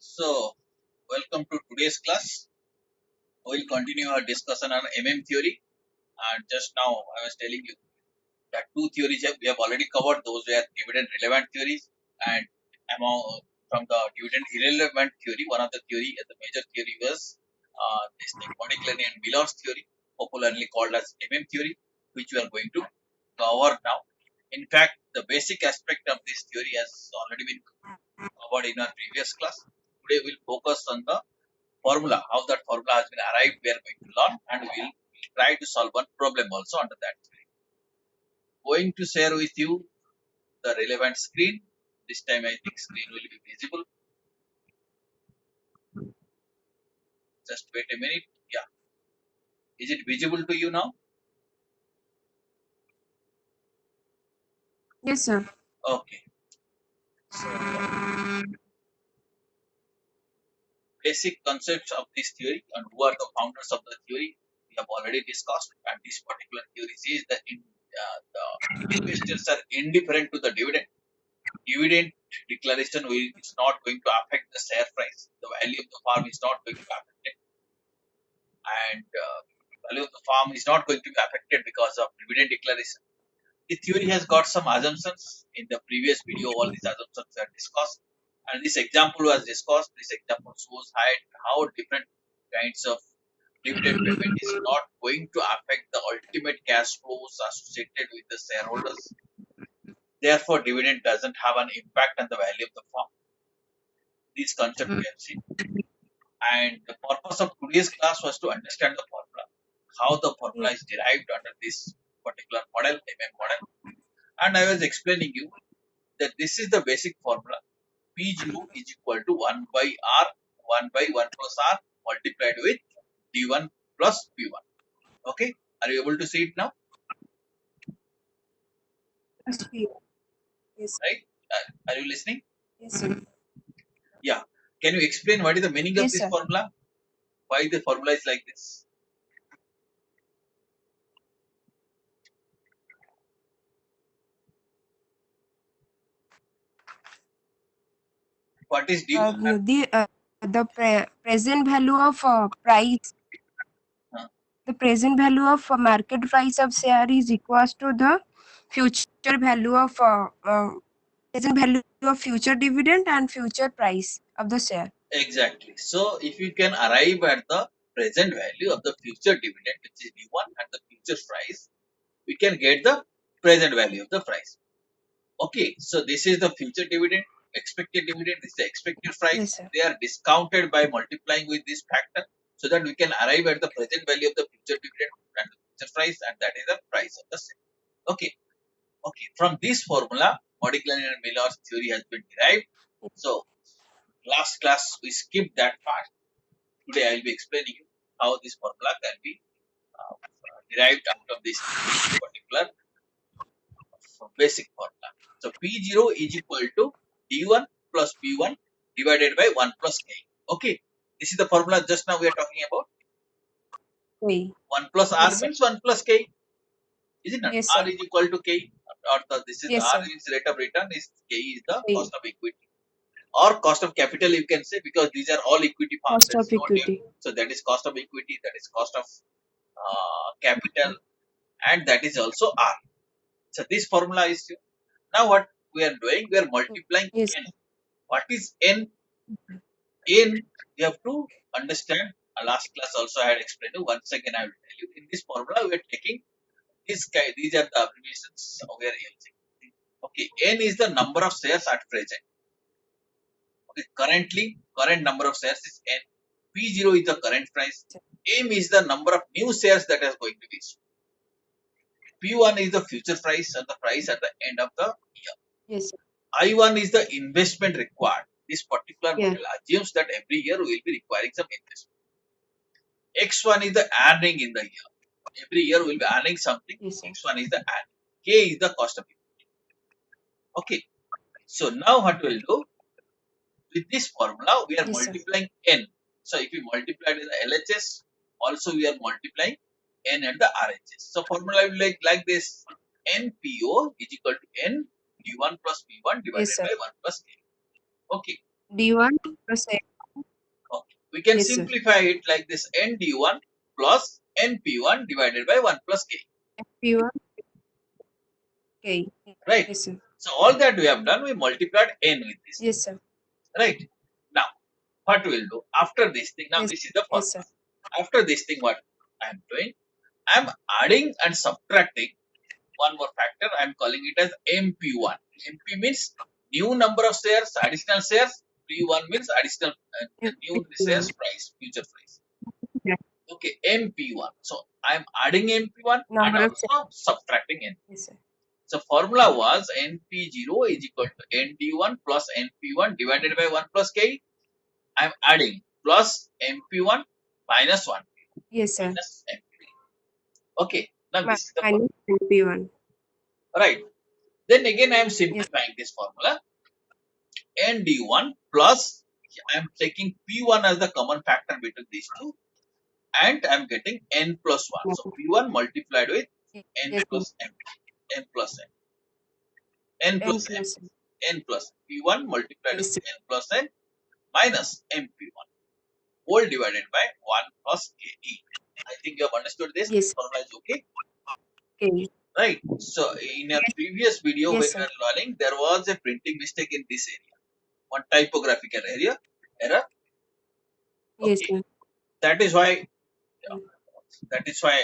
So, welcome to today's class. We'll continue our discussion on theory. And just now, I was telling you that two theories we have already covered. Those were dividend relevant theories, and among from the dividend irrelevant theory, one of the theory, the major theory was this thing, Modigliani and Miller's theory, popularly called as theory, which we are going to cover now. In fact, the basic aspect of this theory has already been covered in our previous class. Today, we'll focus on the formula, how that formula has been arrived, we are going to learn, and we'll try to solve one problem also under that theory. Going to share with you the relevant screen. This time I think screen will be visible. Just wait a minute. Yeah. Is it visible to you now? Yes, sir. Okay. So basic concepts of this theory and who are the founders of the theory we have already discussed, and this particular theory says that the investors are indifferent to the dividend. Dividend declaration is not going to affect the share price. The value of the farm is not going to be affected, and value of the farm is not going to be affected because of dividend declaration. The theory has got some assumptions. In the previous video, all these assumptions were discussed, and this example was discussed. This example shows how different kinds of dividend payment is not going to affect the ultimate cash flows associated with the shareholders. Therefore, dividend doesn't have an impact on the value of the farm. This concept we have seen. And the purpose of today's class was to understand the formula, how the formula is derived under this particular model, model. And I was explaining you that this is the basic formula. P0 is equal to 1 by R, 1 by 1 plus R multiplied with D1 plus P1. Okay, are you able to see it now? Yes. Right? Are you listening? Yes, sir. Yeah. Can you explain what is the meaning of Yes, this sir. formula? Why the formula is like this? What is D1? The present value of price, Uh, the present value of market price of share is equals to the future value of present value of future dividend and future price of the share. Exactly. So if you can arrive at the present value of the future dividend, which is D1, and the future price, we can get the present value of the price. Okay, so this is the future dividend, expected dividend, this is the expected Yes, price. sir. They are discounted by multiplying with this factor so that we can arrive at the present value of the future dividend and the future price, and that is the price of the sale. Okay, okay. From this formula, Modigliani and Miller's theory has been derived. So last class we skipped that part. Today I will be explaining you how this formula can be uh, derived out of this particular basic formula. So P0 is equal to D1 plus P1 divided by 1 plus K. Okay, this is the formula just now we are talking about. Okay. 1 plus R Yes, sir. means 1 plus K, is it not? Yes, R sir. is equal to K, or this is Yes, R sir. is rate of return, is K is the Okay. cost of equity or cost of capital, you can say, because these are all equity farms. Cost There of is no debt. equity. So that is cost of equity, that is cost of capital, and that is also R. So this formula is now what we are doing. We are multiplying Yes. n. What is n? N you have to understand. Last class also I had explained. Once again I will tell you. In this formula we are taking this guy. These are the abbreviations we are using. Okay, n is the number of shares at present. Okay, current number of shares is n. P0 is the current price. M is the number of new shares that is going to be issued. P1 is the future price and the price at the end of the year. Yes, sir. I1 is the investment required. This particular Yeah. model assumes that every year we will be requiring some investment. X1 is the earning in the year. Every year we will be earning something. Yes, sir. X1 is the earning. K is the cost of equity. Okay. So now what we'll do with this formula, we are Yes, sir. multiplying n. So if we multiply with the LHS, also we are multiplying n and the RHS. So formula will be like this: NPO is equal to n D1 plus P1 Yes, divided sir. by 1 plus K. Okay. D1 plus A. we can Yes, sir. simplify it like this: ND1 plus NP1 divided by 1 plus K. P1. Okay. Right? Yes, sir. So all that we have done, we multiplied N with this. Yes, sir. Right? Now, what we'll do after this thing, now Yes. this is the Yes, formula. sir. After this thing, what I am doing, I am adding and subtracting one more factor. I am calling it as MP1. MP means new number of shares, additional shares. P1 means additional new shares P1. price, future price. Yeah. Okay, MP1. So I am adding MP1 and Number of also subtracting NP. yes, sir. So formula was NP0 is equal to ND1 plus NP1 divided by 1 plus K. I am adding plus MP1 minus 1 Yes, sir. minus MP1. Okay, now this is the Minus P1. right. Then again I am Yes. simplifying this formula. ND1 plus I am taking P1 as the common factor between these two, and I am getting N plus 1. So P1 multiplied with N Yes, sir. plus M, N plus M, N N plus M, plus. N plus P1 multiplied with Yes, sir. N plus N minus MP1 whole divided by 1 plus KE. I think you have understood this. This Yes. formula is okay. Okay. Right. So in a previous video when Yes, we sir. were learning, there was a printing mistake in this area. One typographical area error. Yes, Okay. sir. That is why that is why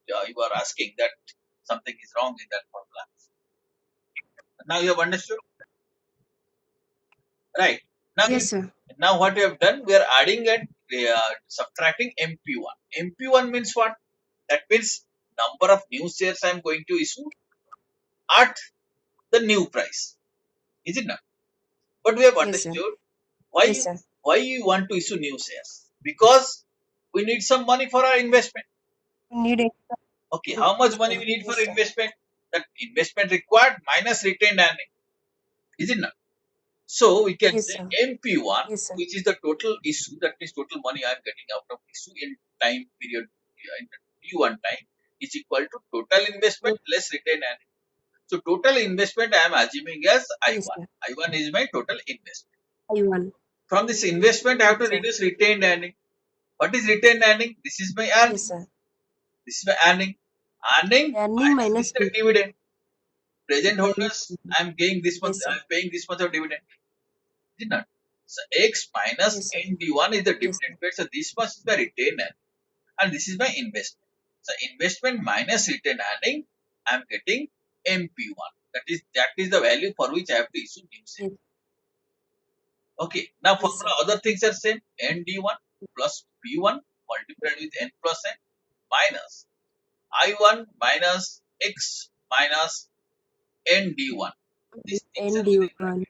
you are asking that something is wrong in that formula. Now you have understood, right? Now Yes, sir. now what we have done, we are adding and subtracting MP1. MP1 means what? That means number of new shares I am going to issue at the new price. Is it not? But we have Yes, sir. understood why Yes, sir. why you want to issue new shares, because we need some money for our investment. Need extra. Okay, how much Yes, money sir. we need for Yes, sir. investment? That investment required minus retained earning. Is it not? So we can Yes, say sir. MP1, Yes, sir. which is the total issue, that means total money I am getting out of issue in time period, in the T1 time, is equal to total investment Yes, less retained earning. So total investment I am assuming as yes, I1. sir. I1 is my total investment. I1. From this investment, I have Yes, to sir. reduce retained earning. What is retained earning? This is my Yes, earning. sir. This is my earning. Earning Earning minus this minus is the dividend. Present dividend. holders, I am paying this month. Yes, I sir. am paying this much of dividend. Is it not? So X minus Yes, sir. ND1 is the Yes, dividend sir. paid. So this much is the retained earning, and this is my investment. So investment minus retained earning, I am getting MP1. That is the value for which I have to issue new share. Yes, Okay. Now yes, formula sir. other things are same. ND1 plus P1 multiplied with N plus N minus I1 minus X minus ND1. These things are within ND1. bracket.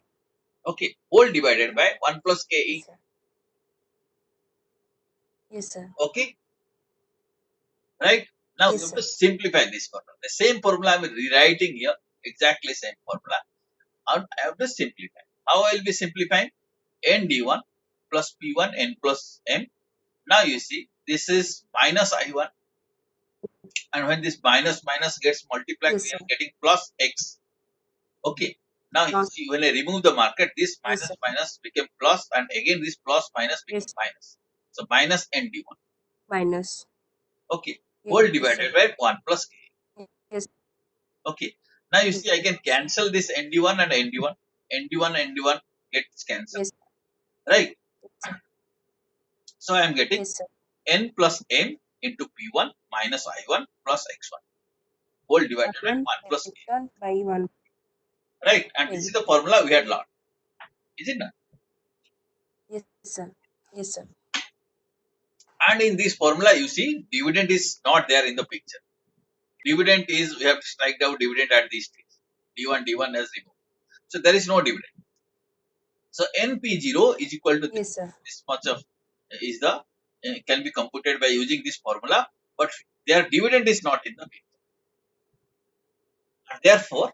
Okay. Whole divided by 1 plus Yes, KE. sir. Yes, sir. Okay. Right. Now you Yes, have to sir. simplify this formula. The same formula I am rewriting here. Exactly same formula. And I have to simplify. How I will be simplifying? ND1 plus P1 N plus M. Now you see this is minus I1, and when this minus minus gets multiplied, Yes, we sir. are getting plus X. Okay. Now you Plus. see when I remove the market, this Yes, sir. minus minus became plus, and again this plus minus became Yes, minus. So minus ND1. minus. Okay. Yes, Whole sir. divided by 1 plus K. Yes, Okay. Now you see I can yes, sir. cancel this ND1 and ND1. ND1 gets cancelled. Yes, Right. yes, sir. So I am getting Yes, sir. N plus M into P1 minus I1 plus X1 whole divided by I1 1 plus K. addition by 1. Right. And this Okay. is the formula we had learned. Is it not? Yes, sir. Yes, sir. And in this formula, you see, dividend is not there in the picture. Dividend is, we have to strike out dividend at these stage. D1 has removed. So there is no dividend. So NP0 is equal to Yes, sir. this much of is the can be computed by using this formula, but their dividend is not in the picture. And therefore,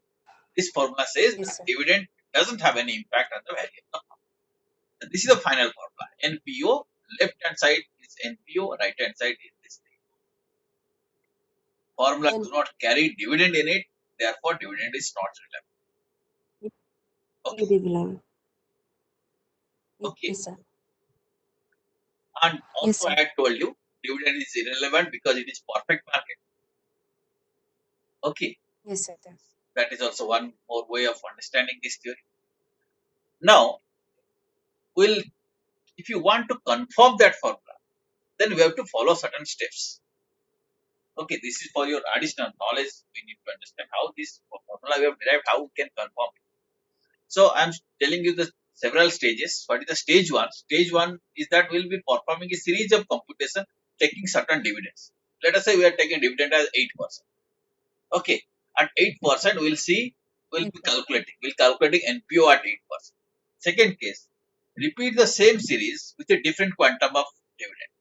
this formula says that Yes, sir. dividend doesn't have any impact on the value of the formula. This is the final formula. NPO, left hand side is NPO, right hand side is this thing. Formula And do not carry dividend in it, therefore dividend is not relevant. Okay. dividend. Okay. Yes, sir. And Yes, also sir. I had told you dividend is irrelevant because it is perfect market. Okay, Yes, sir. that is also one more way of understanding this theory. Now, we'll if you want to confirm that formula, then we have to follow certain steps. Okay, this is for your additional knowledge. We need to understand how this formula we have derived, how we can confirm it. So I'm telling you the several stages. What is the stage one? Stage one is that we'll be performing a series of computation taking certain dividends. Let us say we are taking dividend as 8%. Okay, at 8% we'll see we'll Yes, be sir. calculating NPO at 8%. Second case, repeat the same series with a different quantum of dividend.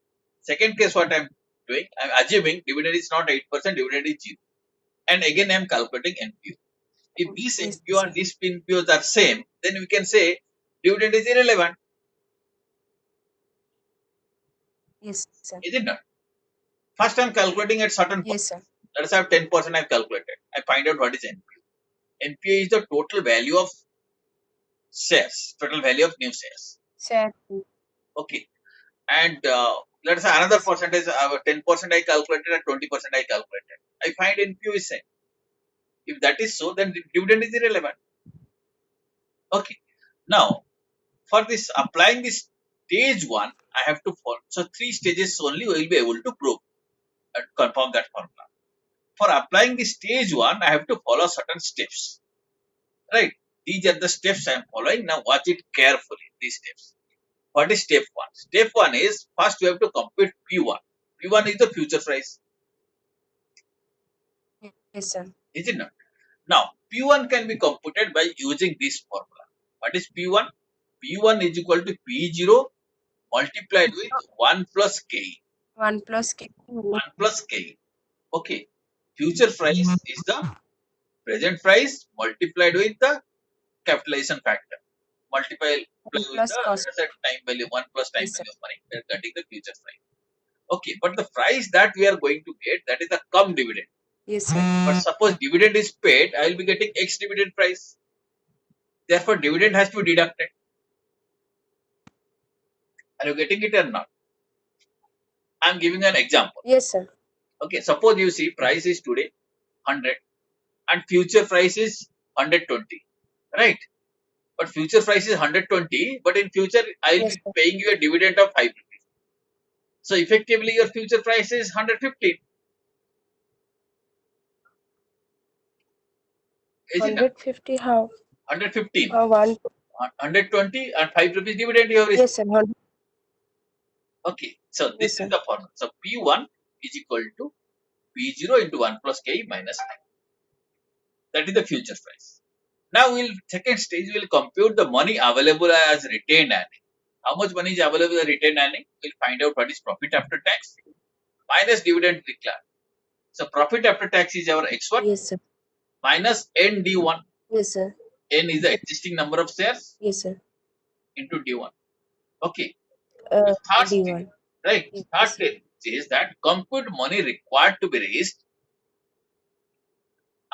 Second case, what I'm doing, I'm assuming dividend is not 8%, dividend is 0. And again, I'm calculating NPO. If these Yes, NPO and sir. these NPOs are same, then we can say dividend is irrelevant, Yes, sir. is it not? First, I'm calculating at certain point. Yes, sir. Let us have 10% I've calculated. I find out what is NPO. NPO is the total value of shares, total value of new shares. Sir. Okay. And let us say another Yes, sir. percentage, 10% I calculated and 20% I calculated. I find NPO is same. If that is so, then the dividend is irrelevant. Okay. Now, for this applying this stage one, I have to follow. So three stages only we will be able to prove and confirm that formula. For applying the stage one, I have to follow certain steps. Right? These are the steps I am following. Now watch it carefully. These steps. What is step one? Step one is first we have to compute P1. P1 is the future price, Yes, sir. is it not? Now P1 can be computed by using this formula. What is P1? P1 is equal to P0 multiplied with 1 plus K. 1 plus K. 1 plus K. Okay. Future price is the present price multiplied with the capitalization factor. Multiply with Plus the cost. asset time value, 1 plus time Yes, sir. value of money. We are getting the future price. Okay, but the price that we are going to get, that is the come dividend. Yes, sir. But suppose dividend is paid, I will be getting X dividend price. Therefore, dividend has to be deducted. Are you getting it or not? I am giving an example. Yes, sir. Okay, suppose you see price is today 100 and future price is 120, right? But future price is 120, but in future I will Yes, be sir. paying you a dividend of 5 rupees. So effectively your future price is 115, is it not? 150 how? 115, 1. 120 and 5 rupees dividend you have received. Yes, sir. 100. Okay, so this Yes, is sir. the formula. So P1 is equal to P0 into 1 plus K minus 9. That is the future price. Now we'll second stage we'll compute the money available as retained earning. How much money is available as retained earning? We'll find out what is profit after tax minus dividend declared. So profit after tax is our X1 Yes, sir. minus ND1. Yes, sir. N is the existing number of shares Yes, sir. into D1. Okay. The Uh, third stage, D1. right? Yes, Third sir. stage says that compute money required to be raised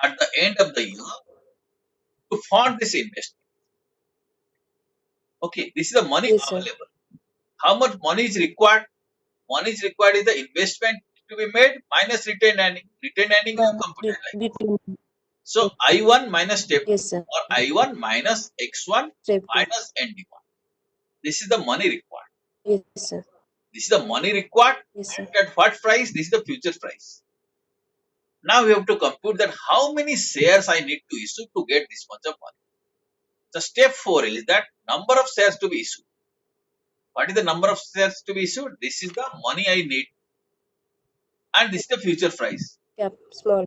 at the end of the year to fund this investment. Okay, this is the money Yes, sir. available. How much money is required? Money is required is the investment to be made minus retained earning. Retained earning we have computed like this. Between. So I1 minus step 2 Yes, sir. or I1 minus X1 Step 2. minus ND1. This is the money required. Yes, sir. This is the money required Yes, sir. and at what price? This is the future price. Now we have to compute that how many shares I need to issue to get this much of money. So step 4 is that number of shares to be issued. What is the number of shares to be issued? This is the money I need and this is the future price. Cap small.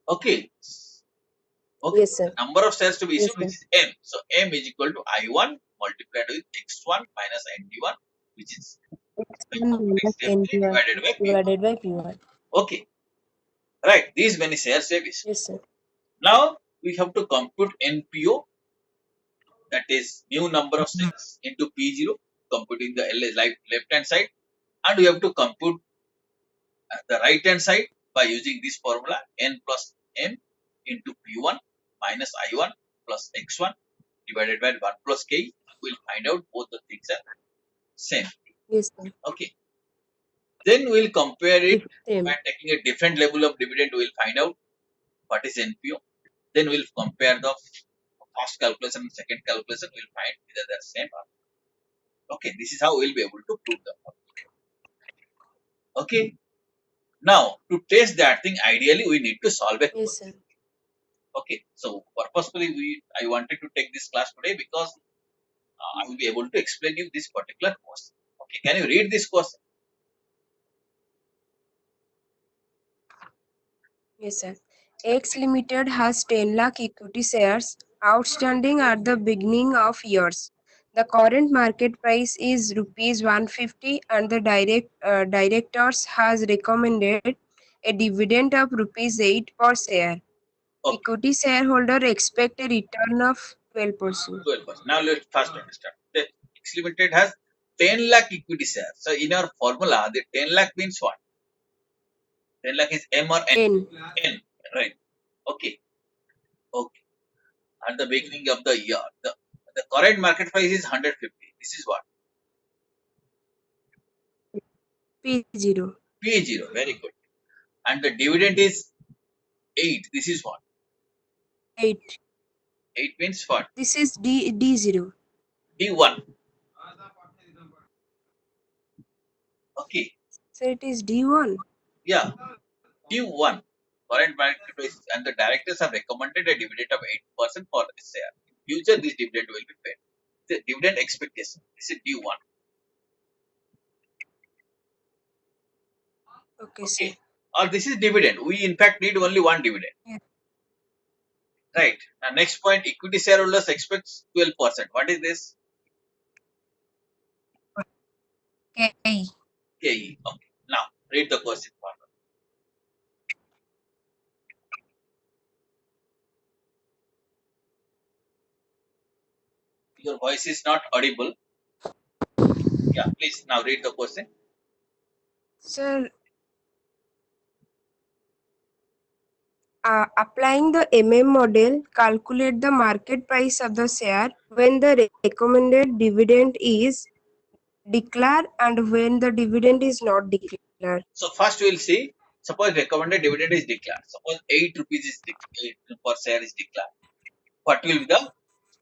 Okay. Okay. Yes, The sir. number of shares to be Yes, issued, which sir. is M. So M is equal to I1 multiplied with X1 minus ND1, which is by X1 computing minus step 3 NP1 divided by P1. divided by P1. Okay. Right. These many shares have issued. Yes, sir. Now we have to compute NPO, that is new number of shares into P0, computing the left hand side, and we have to compute the right hand side by using this formula N plus M into P1 minus I1 plus X1 divided by 1 plus K. We'll find out both the things are same. Yes, sir. Okay. Then we'll compare it by Same. taking a different level of dividend. We'll find out what is NPO. Then we'll compare the first calculation and second calculation. We'll find whether they're same or not. Okay, this is how we'll be able to prove them. Okay. Now, to test that thing, ideally we need to solve a Yes, question. sir. Okay. So purposefully, I wanted to take this class today because I will be able to explain you this particular question. Okay. Can you read this question? Yes, sir. X Limited has 10 lakh equity shares outstanding at the beginning of years. The current market price is rupees 150 and the directors has recommended a dividend of rupees 8 per share. Okay. Equity shareholder expect a return of 12%. 12%. Now let's first understand. The X Limited has 10 lakh equity shares. So in our formula, the 10 lakh means what? 10 lakh is M or N? N. N, right? Okay. Okay. At the beginning of the year, the current market price is 150. This is what? P0. P0. Very good. And the dividend is 8. This is what? 8. 8 means what? This is D0. D1. Okay. So it is D1. Yeah. D1. Current market price and the directors have recommended a dividend of 8% for this share. In future, this dividend will be paid. The dividend expectation. This is D1. Okay, sir. Okay. Or this is dividend. We in fact need only one dividend. Yeah. Right. Now next point, equity shareholders expects 12%. What is this? K. KE. Okay. Now read the question further. Your voice is not audible. Yeah, please now read the question. Sir, applying the model, calculate the market price of the share when the recommended dividend is declared and when the dividend is not declared. So first we will see. Suppose recommended dividend is declared. Suppose 8 rupees is 8 per share is declared. What will be the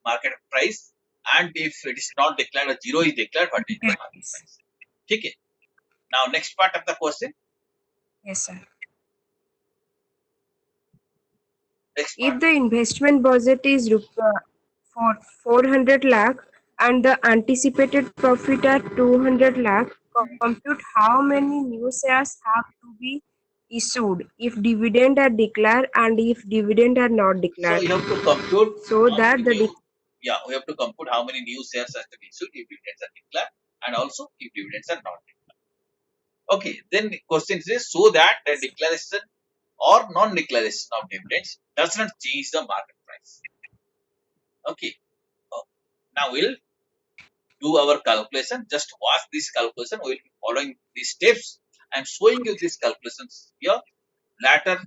market price? And if it is not declared or 0 is declared, what is the market Yes. price? Okay. Now next part of the question. Yes, sir. Next part. If the investment budget is for 400 lakh and the anticipated profit at 200 lakh, compute how many new shares have to be issued if dividend are declared and if dividend are not So declared. you have to compute So how that many the new. Yeah, we have to compute how many new shares has to be issued if dividends are declared, and also if dividends are not declared. Okay, then the question is so that the declaration or non-declaration of dividends does not change the market price. Okay. Oh, now we'll do our calculation. Just watch this calculation. We'll be following these steps. I'm showing you these calculations here. Later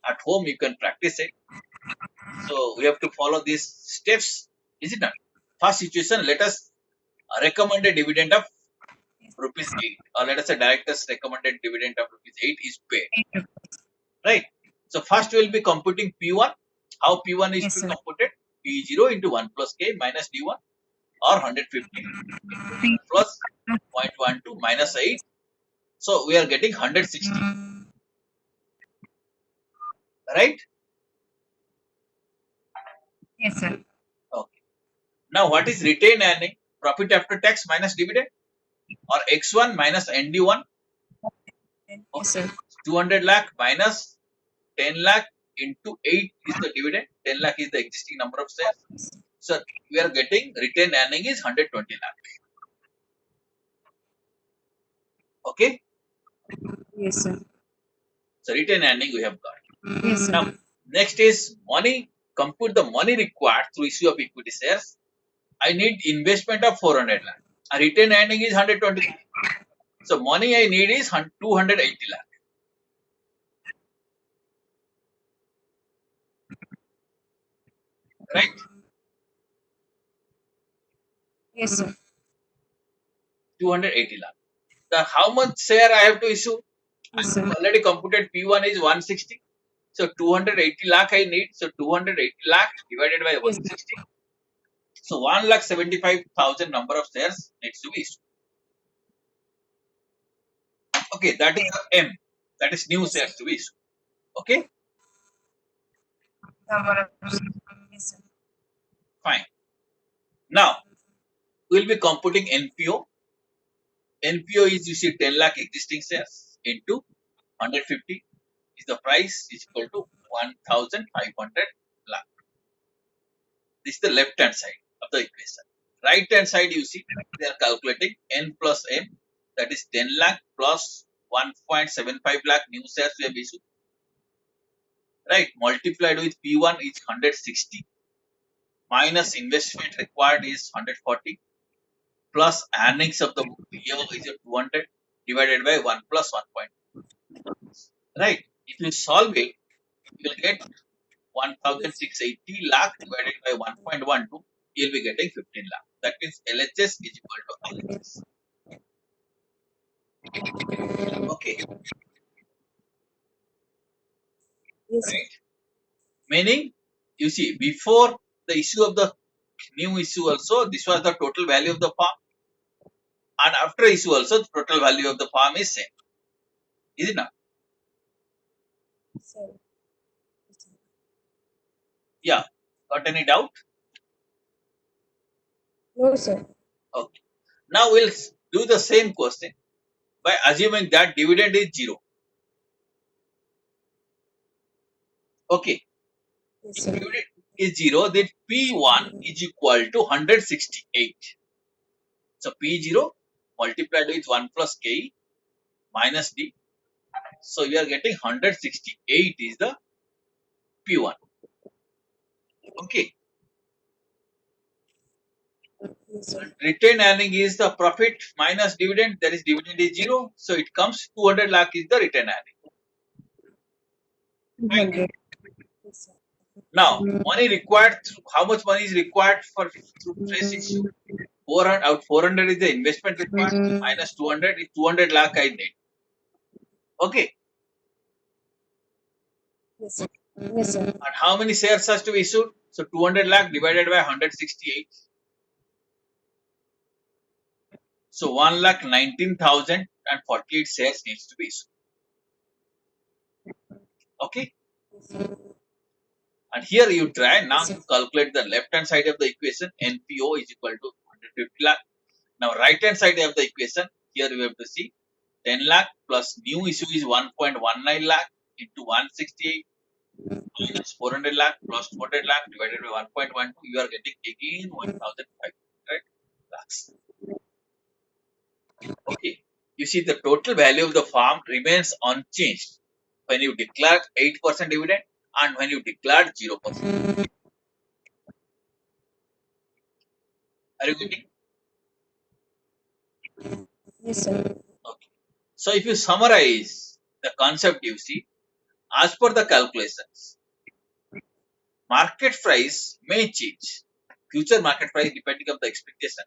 at home you can practice it. So we have to follow these steps. Is it not? First situation, let us recommend a dividend of rupees 8, or let us say directors recommended dividend of rupees 8 is paid, right? So first we will be computing P1. How P1 is yes, to be sir. computed? P0 into 1 plus K minus D1, or 150 into 1 plus 0.12 minus 8. So we are getting 160, right? Yes, sir. Okay. Now what is retained earning? Profit after tax minus dividend, or X1 minus ND1. Yes, Okay. sir. 200 lakh minus 10 lakh into 8 is the dividend. 10 lakh is the existing number of shares. So we are getting retained earning is 120 lakh. Okay. Yes, sir. So retained earning we have got. Yes, Now sir. next is money. Compute the money required through issue of equity shares. I need investment of 400 lakh. A retained earning is 120 lakh. So money I need is 280 lakh. Right? Yes, sir. 280 lakh. The how much share I have to issue? I Yes, have sir. already computed P1 is 160. So 280 lakh I need. So 280 lakh divided by Yes, 160. So 1,75,000 number of shares needs to be issued. Okay, that is the M. That is new yes, sir. shares to be issued. Okay, Number of yes, sir. fine. Now we'll be computing NPO. NPO is you see 10 lakh existing shares into 150 is the price is equal to 1,500 lakh. This is the left hand side of the equation. Right hand side you see they are calculating N plus M, that is 10 lakh plus 1.75 lakh new shares we have issued, right, multiplied with P1 is 160 minus investment required is 140 plus earnings of the year is 200 divided by 1 plus 1. Right. If you solve it, you will get Yes, 1,680 lakh divided by 1.12. You will be getting 15 lakh. That means LHS is equal to RHS. Okay. yes, sir. Right. Meaning, you see, before the issue of the new issue also, this was the total value of the farm. And after issue also, the total value of the farm is same. Is it not? Sir. Yes, sir. Yeah. Got any doubt? No, sir. Okay. Now we'll do the same question by assuming that dividend is 0. Okay. Yes, If sir. dividend is 0, then P1 is equal to 168. So P0 multiplied with 1 plus K minus D. So you are getting 168 is the P1. Okay. Yes, sir. And retained earning is the profit minus dividend. That is dividend is 0. So it comes 200 lakh is the retained earning. Right. 200. Yes, sir. Now money required through, how much money is required for through fresh issue? 400 out 400 is the investment required minus 200 is 200 lakh I need. Okay. Yes, sir. Yes, sir. And how many shares has to be issued? So 200 lakh divided by 168. So 1,19,048 shares needs to be issued. Okay. And here you try now Yes, sir. to calculate the left hand side of the equation. NPO is equal to 150 lakh. Now right hand side of the equation, here we have to see 10 lakh plus new issue is 1.19 lakh into 168 minus 400 lakh plus 200 lakh divided by 1.12. You are getting again 1,500 lakhs. Okay. You see the total value of the farm remains unchanged when you declare 8% dividend and when you declare 0%. Are you getting? Yes, sir. Okay. So if you summarize the concept you see, as per the calculations, market price may change. Future market price depending on the expectation.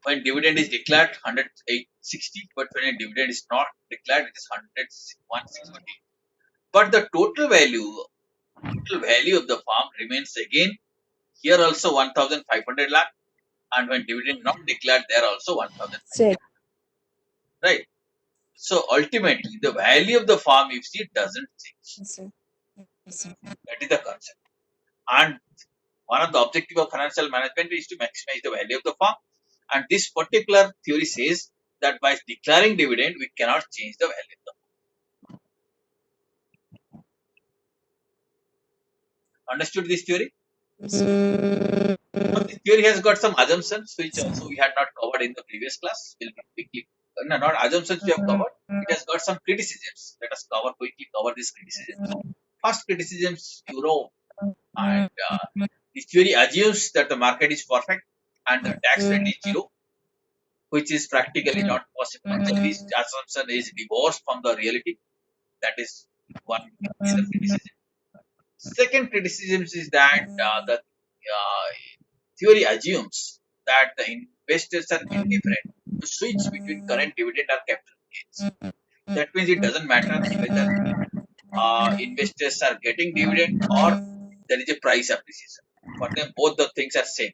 When dividend is declared 160, but when a dividend is not declared, it is 160. But the total value of the farm remains again here also 1,500 lakh, and when dividend not declared, there also 1,500. Sir. Right. So ultimately, the value of the farm, if see, doesn't change. Yes, sir. Yes, sir. That is the concept. And one of the objective of financial management is to maximize the value of the farm. And this particular theory says that by declaring dividend, we cannot change the value of the farm. Understood this theory? Yes, sir. Now, this theory has got some assumptions which also we had not covered in the previous class. We'll quickly, no, not assumptions we have covered. It has got some criticisms. Let us quickly cover these criticisms. First criticisms, and this theory assumes that the market is perfect and the tax rate is 0, which is practically not possible. So this assumption is divorced from the reality. That is one major criticism. Second criticism is that the theory assumes that the investors are indifferent to switch between current dividend or capital gains. That means it doesn't matter whether investors are getting dividend or there is a price appreciation. For them, both the things are same.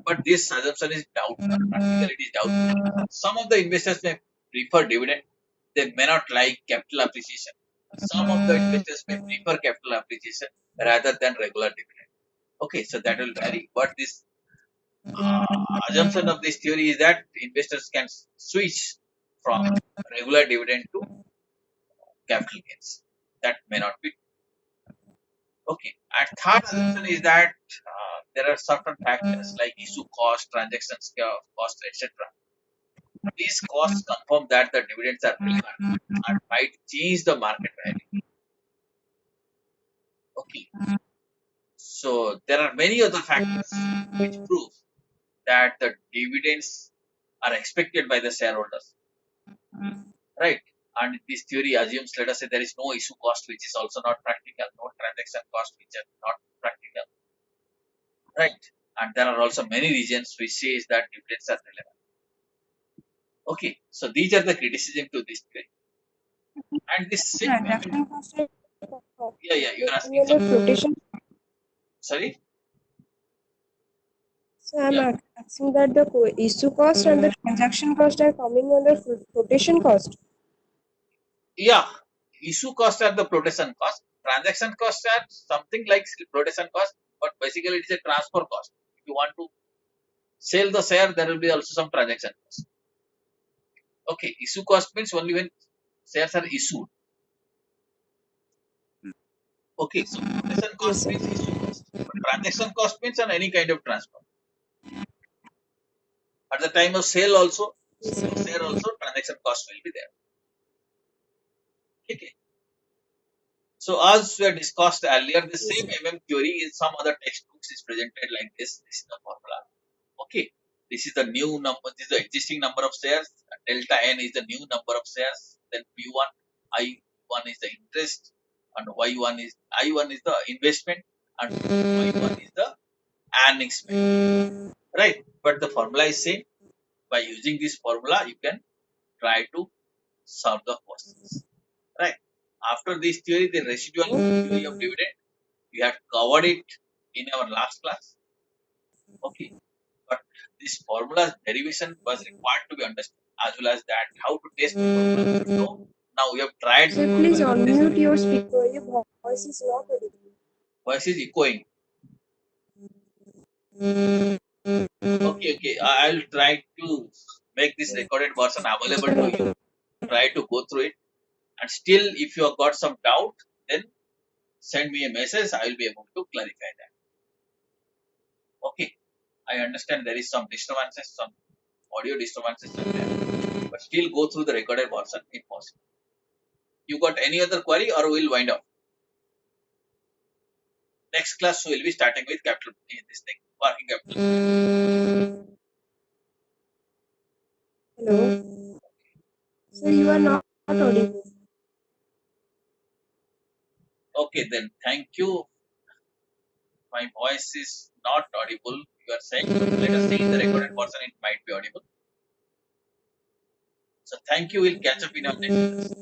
But this assumption is doubt. Practically, it is doubtful. Some of the investors may prefer dividend. They may not like capital appreciation. Some of the investors may prefer capital appreciation rather than regular dividend. Okay, so that will vary. But this assumption of this theory is that investors can switch from regular dividend to capital gains. That may not be okay. And third assumption is that there are certain factors like issue cost, transactions cost, etc. These costs confirm that the dividends are relevant and might change the market value. Okay. So there are many other factors which prove that the dividends are expected by the shareholders, right? And this theory assumes, let us say, there is no issue cost, which is also not practical, no transaction cost, which are not practical, right? And there are also many reasons which says that dividends are relevant. Okay, so these are the criticism to this theory. And this same method, Transaction cost are yeah, you're coming asking under something. flotation. Sorry, So I'm yeah, asking that the issue cost and the transaction cost are coming under flotation cost. yeah. Issue costs are the flotation cost. Transaction costs are something like flotation cost, but basically it is a transfer cost. If you want to sell the share, there will be also some transaction cost. Okay, issue cost means only when shares are issued. Okay, so flotation Yes, cost sir. means issue cost. But transaction cost means on any kind of transfer. At the time of sale also, Yes, sale of sir. share also, transaction cost will be there. Okay. So as we have discussed earlier, the Yes, same sir. theory in some other textbooks is presented like this. This is the formula. Okay. This is the new number. This is the existing number of shares. Delta n is the new number of shares. Then P1, I1 is the interest, and Y1 is I1 is the investment, and Y1 is the earnings value. Right. But the formula is same. By using this formula, you can try to solve the questions. Right. After this theory, the residual theory of dividend, we had covered it in our last class. Okay. But this formula's derivation was required to be understood, as well as that how to test the formula we should know. Now we have tried the Sir, formula, please we have tested unmute it. your speaker. Your voice is not audible. Voice is echoing. Okay. I'll try to make this recorded version available to you. Try to go through it. And still, if you have got some doubt, then send me a message. I will be able to clarify that. Okay. I understand there is some disturbances, some audio disturbances are there, but still go through the recorded version if possible. You got any other query or we'll wind up? Next class we'll be starting with capital this thing, working capital. Hello. Sir, you are not audible. Okay, then thank you. My voice is not audible, you are saying, but let us see in the recorded version it might be audible. So thank you. We'll catch up in our next class.